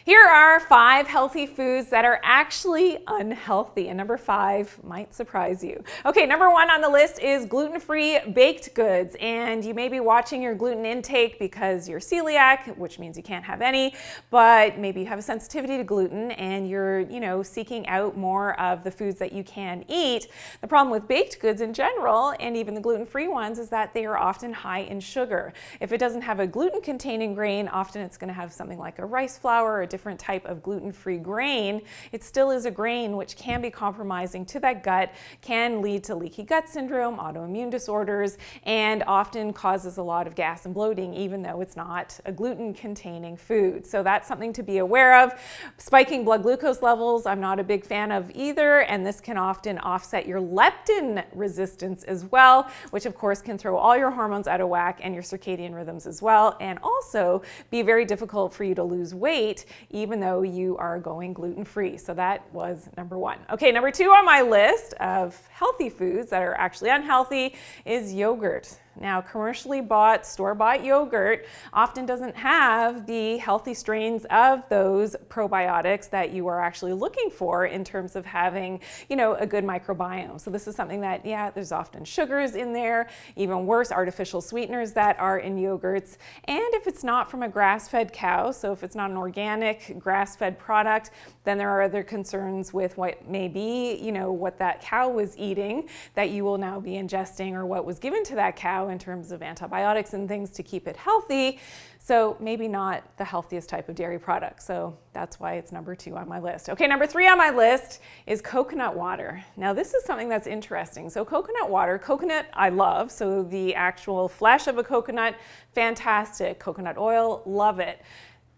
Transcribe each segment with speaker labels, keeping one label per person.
Speaker 1: Here are 5 healthy foods that are actually unhealthy, and number 5 might surprise you. Okay, number 1 on the list is gluten-free baked goods, and you may be watching your gluten intake because you're celiac, which means you can't have any, but maybe you have a sensitivity to gluten and you're, seeking out more of the foods that you can eat. The problem with baked goods in general, and even the gluten-free ones, is that they are often high in sugar. If it doesn't have a gluten-containing grain, often it's going to have something like a rice flour or a different type of gluten-free grain. It still is a grain which can be compromising to that gut, can lead to leaky gut syndrome, autoimmune disorders, and often causes a lot of gas and bloating, even though it's not a gluten-containing food. So that's something to be aware of. Spiking blood glucose levels, I'm not a big fan of either, and this can often offset your leptin resistance as well, which of course can throw all your hormones out of whack and your circadian rhythms as well, and also be very difficult for you to lose weight even though you are going gluten-free. So that was number 1. Okay, number 2 on my list of healthy foods that are actually unhealthy is yogurt. Now, commercially bought, store-bought yogurt often doesn't have the healthy strains of those probiotics that you are actually looking for in terms of having, a good microbiome. So this is something that, there's often sugars in there, even worse, artificial sweeteners that are in yogurts. And if it's not from a grass-fed cow, so if it's not an organic grass-fed product, then there are other concerns with what may be, what that cow was eating that you will now be ingesting, or what was given to that cow in terms of antibiotics and things to keep it healthy. So maybe not the healthiest type of dairy product. So that's why it's number 2 on my list. Okay, number 3 on my list is coconut water. Now this is something that's interesting. So coconut I love. So the actual flesh of a coconut, fantastic. Coconut oil, love it.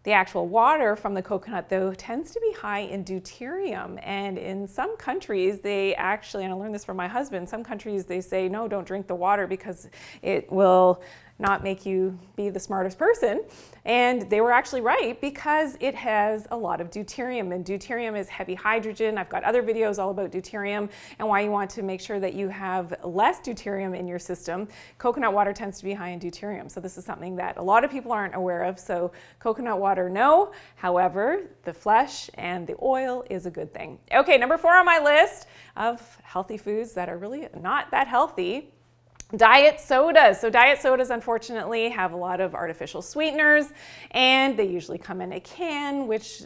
Speaker 1: The actual water from the coconut, though, tends to be high in deuterium. And in some countries, they actually, and I learned this from my husband, some countries they say, no, don't drink the water because it will not make you be the smartest person. And they were actually right, because it has a lot of deuterium, and deuterium is heavy hydrogen. I've got other videos all about deuterium and why you want to make sure that you have less deuterium in your system. Coconut water tends to be high in deuterium. So this is something that a lot of people aren't aware of. So coconut water, no. However, the flesh and the oil is a good thing. Okay, number 4 on my list of healthy foods that are really not that healthy, diet sodas. So diet sodas, unfortunately, have a lot of artificial sweeteners, and they usually come in a can, which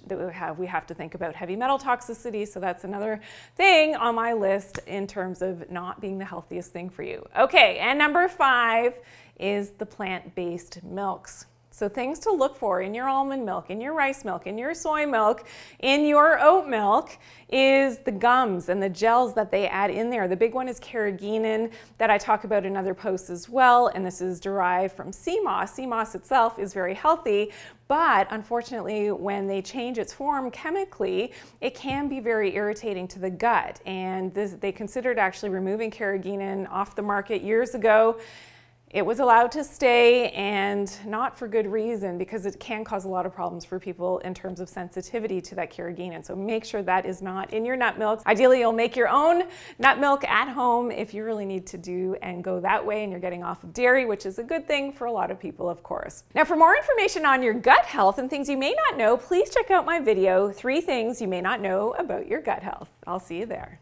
Speaker 1: we have to think about heavy metal toxicity. So that's another thing on my list in terms of not being the healthiest thing for you. Okay, and number 5 is the plant-based milks. So things to look for in your almond milk, in your rice milk, in your soy milk, in your oat milk is the gums and the gels that they add in there. The big one is carrageenan that I talk about in other posts as well, and this is derived from sea moss. Sea moss itself is very healthy, but unfortunately when they change its form chemically, it can be very irritating to the gut. And they considered actually removing carrageenan off the market years ago. It was allowed to stay, and not for good reason, because it can cause a lot of problems for people in terms of sensitivity to that carrageenan. So make sure that is not in your nut milks. Ideally, you'll make your own nut milk at home if you really need to do and go that way and you're getting off of dairy, which is a good thing for a lot of people, of course. Now, for more information on your gut health and things you may not know, please check out my video, 3 Things You May Not Know About Your Gut Health. I'll see you there.